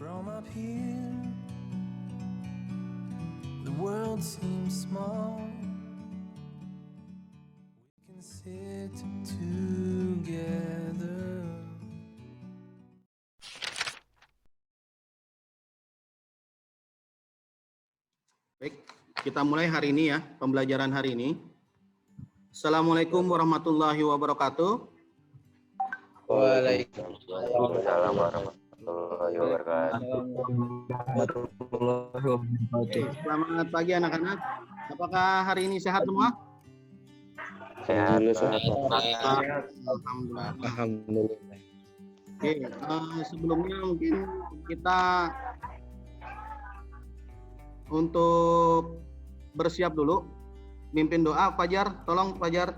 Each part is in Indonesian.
From up here, the world seems small. We can sit together. Baik, kita mulai hari ini ya, pembelajaran hari ini. Assalamualaikum warahmatullahi wabarakatuh. Waalaikumsalam warahmatullahi wabarakatuh. Oke, selamat pagi anak-anak. Apakah hari ini sehat semua? Sehat. Alhamdulillah. Alhamdulillah. Oke, sebelumnya mungkin kita untuk bersiap dulu. Mimpin doa, Fajar. Tolong, Fajar.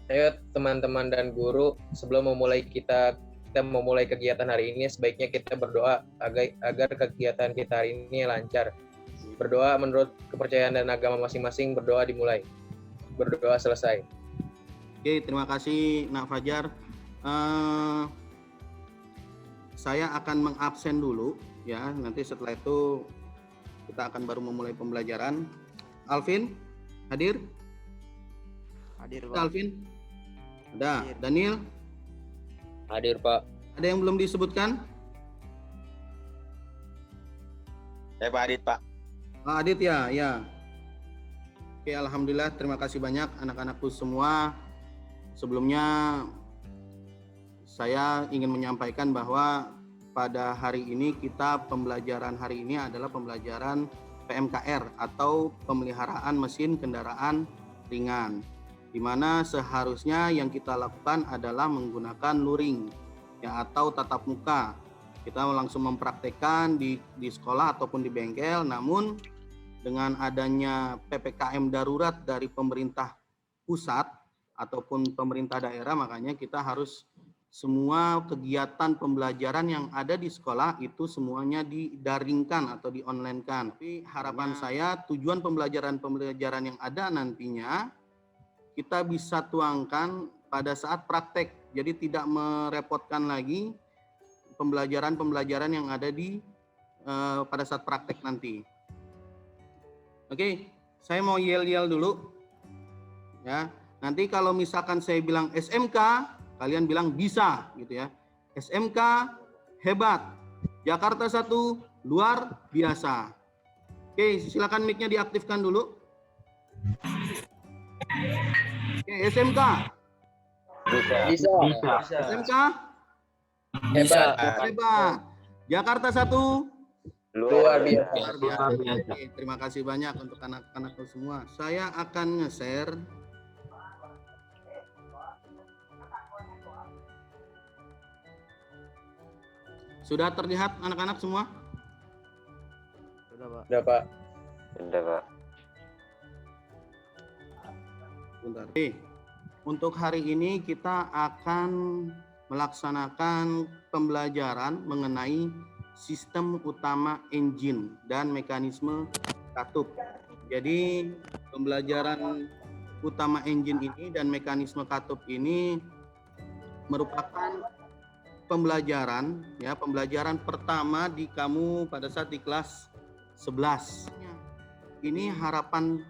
Ayo teman-teman dan guru, sebelum kita memulai kegiatan hari ini, sebaiknya kita berdoa agar kegiatan kita hari ini lancar. Berdoa menurut kepercayaan dan agama masing-masing, berdoa dimulai. Berdoa selesai. Oke, terima kasih Nak Fajar. Saya akan mengabsen dulu ya, nanti setelah itu kita akan baru memulai pembelajaran. Alvin, hadir? Hadir, Pak. Alvin? Ada. Hadir. Daniel? Hadir, Pak. Ada yang belum disebutkan? Saya Pak Adit, Pak. Pak Adit ya, ya. Oke, alhamdulillah, terima kasih banyak anak-anakku semua. Sebelumnya saya ingin menyampaikan bahwa pada hari ini pembelajaran hari ini adalah pembelajaran PMKR atau pemeliharaan mesin kendaraan ringan, di mana seharusnya yang kita lakukan adalah menggunakan luring ya, atau tatap muka. Kita langsung mempraktekkan di sekolah ataupun di bengkel, namun dengan adanya PPKM darurat dari pemerintah pusat ataupun pemerintah daerah, makanya kita harus semua kegiatan pembelajaran yang ada di sekolah itu semuanya didaringkan atau di-online-kan. Tapi harapan saya tujuan pembelajaran yang ada nantinya kita bisa tuangkan pada saat praktek. Jadi tidak merepotkan lagi pembelajaran yang ada di pada saat praktek nanti. Oke, saya mau yel-yel dulu. Ya, nanti kalau misalkan saya bilang SMK, kalian bilang bisa gitu ya. SMK hebat. Jakarta 1 luar biasa. Oke, silakan mic-nya diaktifkan dulu. Oke, SMK. Bisa. SMK Hebat. hebat. Jakarta 1 Luar biasa. luar biasa. Oke, terima kasih banyak untuk anak-anakku semua. Saya akan nge-share Sudah terlihat anak-anak semua? Sudah, Pak. Sudah, Pak. Sudah, Pak. Bentar. Oke. Untuk hari ini kita akan melaksanakan pembelajaran mengenai sistem utama engine dan mekanisme katup. Jadi pembelajaran utama engine ini dan mekanisme katup ini merupakan pembelajaran pertama di kamu pada saat di kelas 11. Ini harapan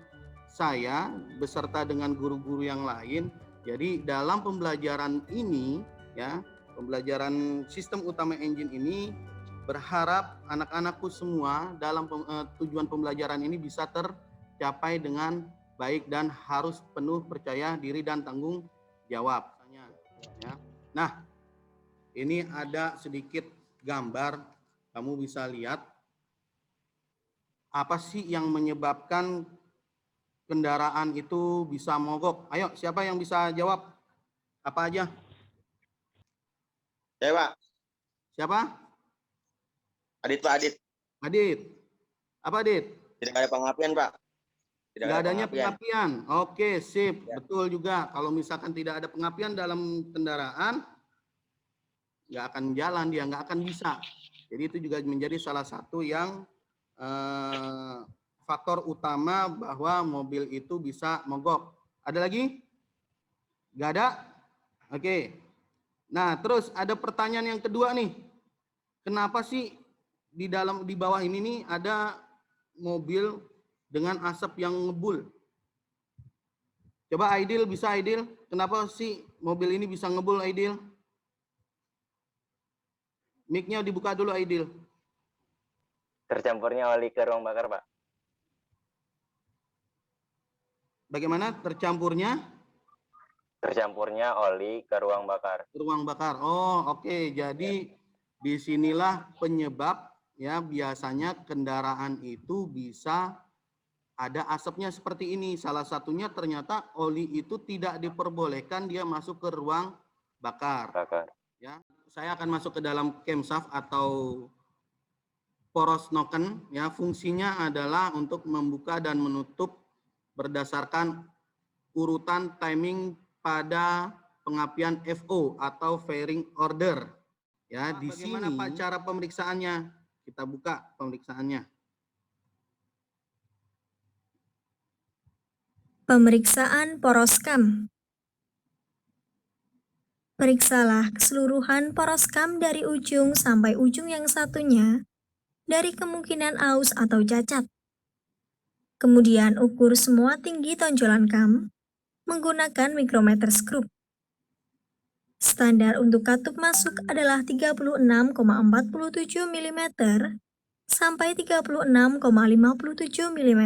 saya beserta dengan guru-guru yang lain. Jadi dalam pembelajaran ini ya, pembelajaran sistem utama engine ini berharap anak-anakku semua dalam tujuan pembelajaran ini bisa tercapai dengan baik dan harus penuh percaya diri dan tanggung jawab. Ya. Nah, ini ada sedikit gambar, kamu bisa lihat apa sih yang menyebabkan kendaraan itu bisa mogok. Ayo, siapa yang bisa jawab? Apa aja? Saya, Pak. Siapa? Adit, Pak Adit. Adit. Apa Adit? Tidak ada pengapian, Pak. Tidak adanya pengapian. Oke, sip. Ya. Betul juga. Kalau misalkan tidak ada pengapian dalam kendaraan, nggak akan jalan, dia nggak akan bisa. Jadi itu juga menjadi salah satu yang faktor utama bahwa mobil itu bisa mogok. Ada lagi? Nggak ada? Oke. Nah, terus ada pertanyaan yang kedua nih. kenapa sih di bawah ini nih ada mobil dengan asap yang ngebul? Coba Aidil, bisa Aidil? Kenapa sih mobil ini bisa ngebul Aidil? Mic-nya dibuka dulu Aidil. Tercampurnya oli ke ruang bakar, Pak. Bagaimana tercampurnya? Tercampurnya oli ke ruang bakar. Ruang bakar. Oh, oke. Jadi disinilah penyebab ya, biasanya kendaraan itu bisa ada asapnya seperti ini. Salah satunya ternyata oli itu tidak diperbolehkan dia masuk ke ruang bakar. Ya, saya akan masuk ke dalam camshaft atau poros noken. Ya, fungsinya adalah untuk membuka dan menutup berdasarkan urutan timing pada pengapian FO atau fairing order. Ya, di sini Pak cara pemeriksaannya? Kita buka pemeriksaannya. Pemeriksaan poros kam. Periksalah keseluruhan poros kam dari ujung sampai ujung yang satunya dari kemungkinan aus atau cacat. Kemudian ukur semua tinggi tonjolan kam menggunakan mikrometer skrup. Standar untuk katup masuk adalah 36,47 mm sampai 36,57 mm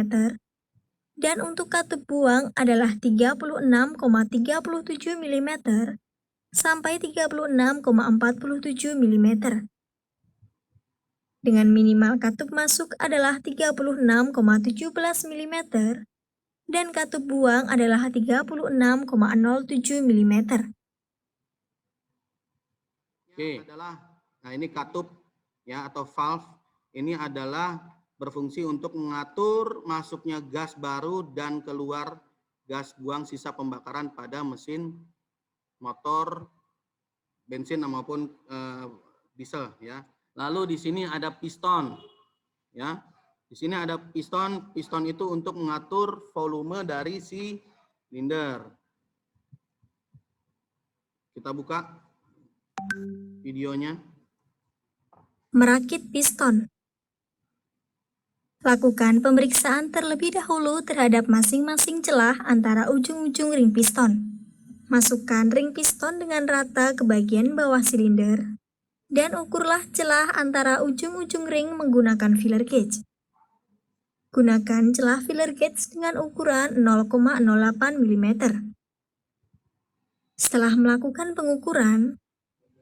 dan untuk katup buang adalah 36,37 mm sampai 36,47 mm. Dengan minimal katup masuk adalah 36,17 mm dan katup buang adalah 36,07 mm. Oke, nah ini katup ya atau valve ini adalah berfungsi untuk mengatur masuknya gas baru dan keluar gas buang sisa pembakaran pada mesin motor bensin maupun diesel ya. Lalu di sini ada piston ya. Di sini ada piston. Piston itu untuk mengatur volume dari si silinder. Kita buka videonya. Merakit piston. Lakukan pemeriksaan terlebih dahulu terhadap masing-masing celah antara ujung-ujung ring piston. Masukkan ring piston dengan rata ke bagian bawah silinder dan ukurlah celah antara ujung-ujung ring menggunakan filler gauge. Gunakan celah filler gauge dengan ukuran 0,08 mm. Setelah melakukan pengukuran,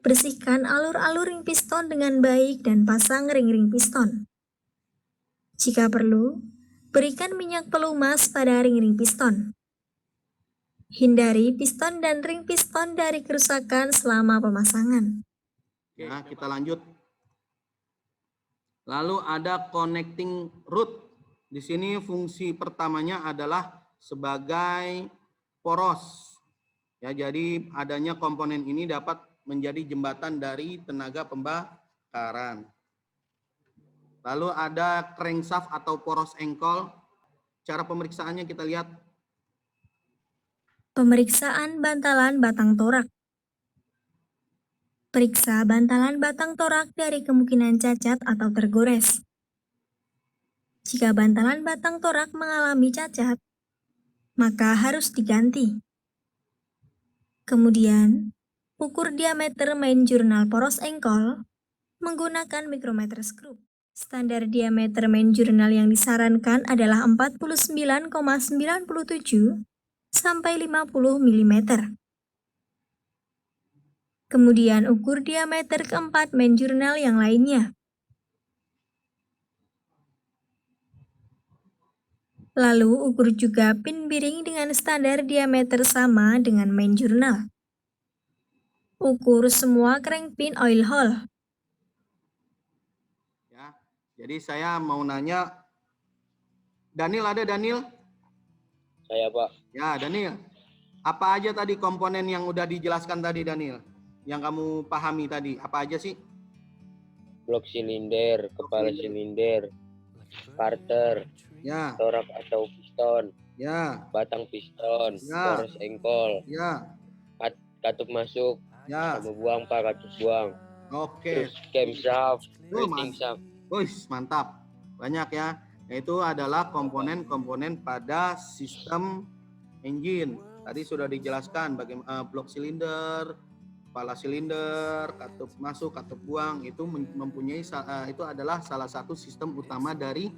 bersihkan alur-alur ring piston dengan baik dan pasang ring-ring piston. Jika perlu, berikan minyak pelumas pada ring-ring piston. Hindari piston dan ring piston dari kerusakan selama pemasangan. Nah, kita lanjut. Lalu ada connecting root. Di sini fungsi pertamanya adalah sebagai poros. Ya, jadi adanya komponen ini dapat menjadi jembatan dari tenaga pembakaran. Lalu ada crankshaft atau poros engkol. Cara pemeriksaannya kita lihat. Pemeriksaan bantalan batang torak. Periksa bantalan batang torak dari kemungkinan cacat atau tergores. Jika bantalan batang torak mengalami cacat, maka harus diganti. Kemudian, ukur diameter main jurnal poros engkol menggunakan mikrometer skrup. Standar diameter main jurnal yang disarankan adalah 49,97 sampai 50 mm. Kemudian ukur diameter keempat main jurnal yang lainnya. Lalu ukur juga pin bearing dengan standar diameter sama dengan main jurnal. Ukur semua crank pin oil hole. Ya, jadi saya mau nanya, Daniel ada Daniel? Saya Pak. Ya Daniel, apa aja tadi komponen yang udah dijelaskan tadi Daniel? Yang kamu pahami tadi, apa aja sih? Blok silinder, kepala silinder, starter, Ya, torak atau piston, ya, batang piston, Ya. poros engkol, ya, katup masuk, ya, sama buang Pak, katup buang. Oke. Camshaft, Oh, rating shaft. Wih, mantap. Banyak ya. Itu adalah komponen-komponen pada sistem engine. Tadi sudah dijelaskan bagaimana blok silinder, kepala silinder, katup masuk, katup buang, itu mempunyai itu adalah salah satu sistem utama dari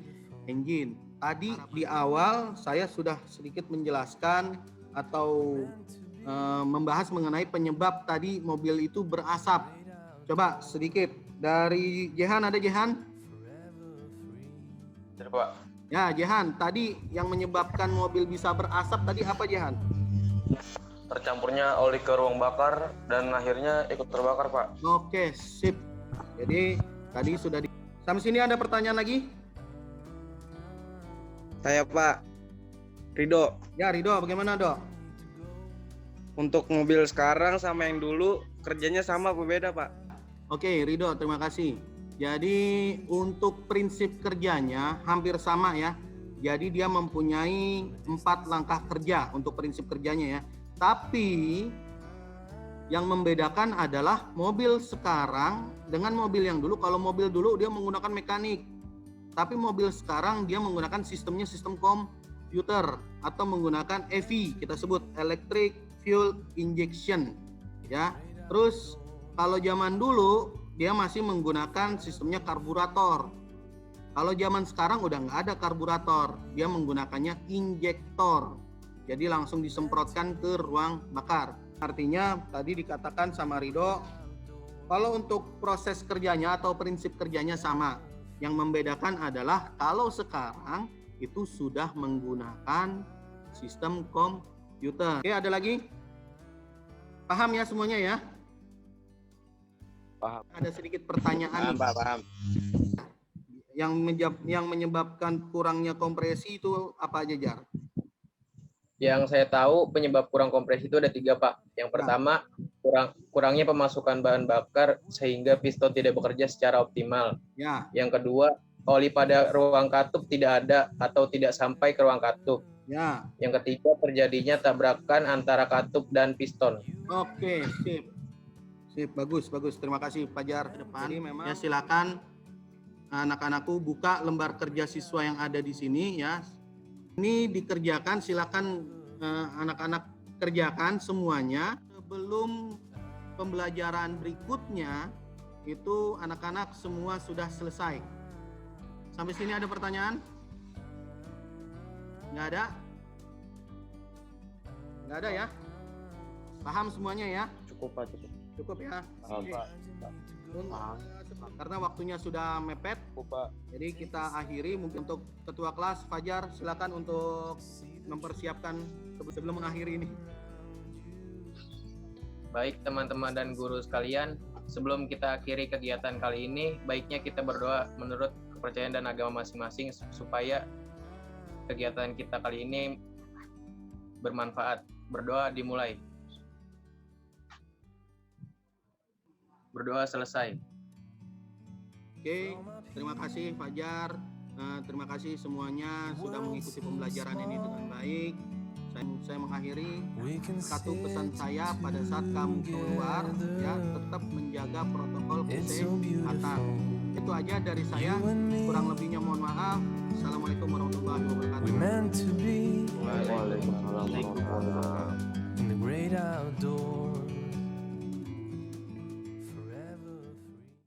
engine. Tadi di awal saya sudah sedikit menjelaskan atau membahas mengenai penyebab tadi mobil itu berasap. Coba sedikit dari Jehan, ada Jehan? Pak. Ya, Jehan, tadi yang menyebabkan mobil bisa berasap tadi apa, Jehan? Tercampurnya oli ke ruang bakar dan akhirnya ikut terbakar, Pak. Oke, sip. Jadi tadi sudah sampai sini ada pertanyaan lagi? Saya Pak Rido. Ya, Rido, bagaimana, Dok? Untuk mobil sekarang sama yang dulu kerjanya sama apa beda, Pak? Oke, Rido, terima kasih. Jadi untuk prinsip kerjanya hampir sama ya. Jadi dia mempunyai 4 langkah kerja untuk prinsip kerjanya ya. Tapi yang membedakan adalah mobil sekarang dengan mobil yang dulu. Kalau mobil dulu dia menggunakan mekanik. Tapi mobil sekarang dia menggunakan sistemnya sistem komputer atau menggunakan EV, kita sebut electric fuel injection ya. Terus kalau zaman dulu dia masih menggunakan sistemnya karburator. Kalau zaman sekarang udah nggak ada karburator, dia menggunakannya injektor. Jadi langsung disemprotkan ke ruang bakar. Artinya tadi dikatakan sama Rido, kalau untuk proses kerjanya atau prinsip kerjanya sama. Yang membedakan adalah kalau sekarang itu sudah menggunakan sistem komputer. Oke, ada lagi? Paham ya semuanya ya? Paham. Ada sedikit pertanyaan nih. Paham. Yang menyebabkan kurangnya kompresi itu apa aja, Jar? Yang saya tahu penyebab kurang kompresi itu ada 3, Pak. Yang pertama, kurangnya pemasukan bahan bakar sehingga piston tidak bekerja secara optimal. Ya. Yang kedua, oli pada ruang katup tidak ada atau tidak sampai ke ruang katup. Ya. Yang ketiga, terjadinya tabrakan antara katup dan piston. Oke, sip. Sip, bagus. Terima kasih, Fajar. Jadi memang ya silakan anak-anakku buka lembar kerja siswa yang ada di sini ya. Ini dikerjakan, silakan anak-anak kerjakan semuanya. Sebelum pembelajaran berikutnya itu anak-anak semua sudah selesai. Sampai sini ada pertanyaan? Nggak ada? Nggak ada ya? Paham semuanya ya? Cukup, Pak, cukup. Cukup ya? Paham, Pak. Karena waktunya sudah mepet, Pak. jadi kita akhiri. Mungkin untuk ketua kelas Fajar silakan untuk mempersiapkan sebelum mengakhiri ini. Baik teman-teman dan guru sekalian, sebelum kita akhiri kegiatan kali ini, baiknya kita berdoa menurut kepercayaan dan agama masing-masing supaya kegiatan kita kali ini bermanfaat. Berdoa dimulai. Berdoa selesai. Oke, terima kasih Fajar. Terima kasih semuanya sudah mengikuti pembelajaran ini dengan baik. Saya mengakhiri satu pesan saya pada saat kamu keluar ya, tetap menjaga protokol kesehatan. Itu aja dari saya, kurang lebihnya mohon maaf. Assalamualaikum warahmatullahi wabarakatuh. We're meant to be Waalaikumsalam warahmatullahi wabarakatuh. in the great outdoors.